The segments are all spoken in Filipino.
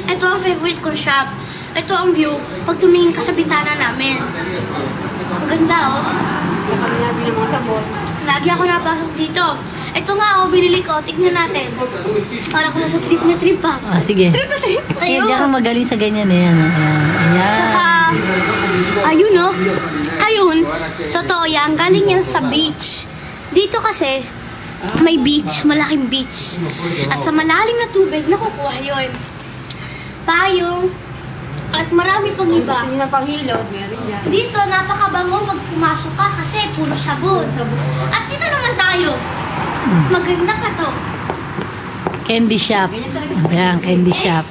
Ito ang favorite ko shop. Ito ang view pag tumingin ka sa bintana namin. Ang ganda, oh. Kami nabi ng mga sabot. Lagi ako napasok dito. Ito nga, oh, binili ko. Tignan natin. Para ko nasa trip na trip, pa. Ah, sige. Trip na trip. Ayun. Ayun. Hindi ako magaling sa ganyan eh. Ano? Ayan. Tsaka, ayun, oh. Ayun. Totoo yan. Galing yan sa beach. Dito kasi, may beach. Malaking beach. At sa malalim na tubig, nakukuha yun. Payong. At marami pang iba. Gusto niyo na panghilod, meron yan. Dito, napakabango pag pumasok ka kasi puro sabon. At dito naman tayo. Maganda ka to. Candy shop. Ayan, candy shop.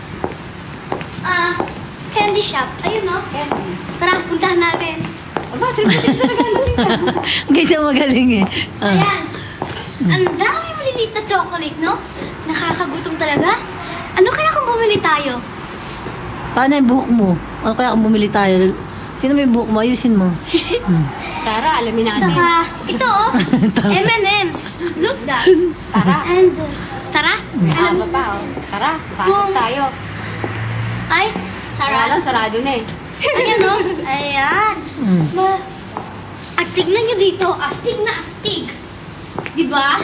Candy shop. Ayun, no? Candy. Tara, puntahan natin. Aba, trip-trip talaga ang galing ka. Guys, ang magaling eh. Ayan. Ang dami maliliit na chocolate, no? Nakakagutom talaga. Ano kaya kung bumili tayo? Paano yung buhok mo? Ano kaya kung bumili tayo? Sino may buhok mo? Ayusin mo. Tara, alamin natin. Saka, ito, oh. M&M's. Look that. Tara. And, tara. Haba pa, oh. Tara, pasok Kung- tayo. Ay, Tara sarado. lang, sarado na eh. Ayan, no? Ayan. At tignan nyo dito, astig na astig. Diba?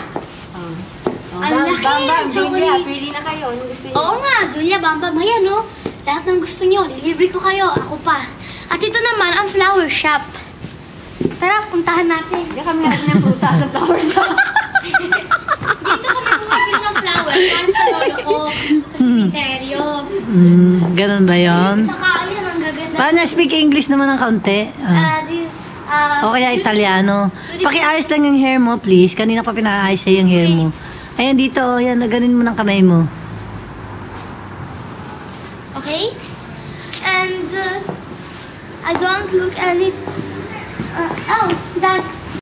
Ang laki ng chocolate. Julia, pili na kayo. Anong gusto niyo? Oo nga, Julia, Bambam. Ayan, no? Lahat ng gusto nyo, lilibre ko kayo. Ako pa. At ito naman, ang flower shop. Tara, puntahan natin. Hindi kami natin ng pruta sa flower shop. Dito kami bumibili ng flower para sa lolo ko. Sa cemeteryo. Ganun ba yun? Saka, ayun, ang gaganda. Paano speak English naman ng kaunti? O kaya Italiano. Pakiayos lang yung hair mo, please. Kanina pa pinaayos sa'yo yung hair mo. Ayan dito, ayan, naganin mo ng kamay mo. Okay? And I don't look at it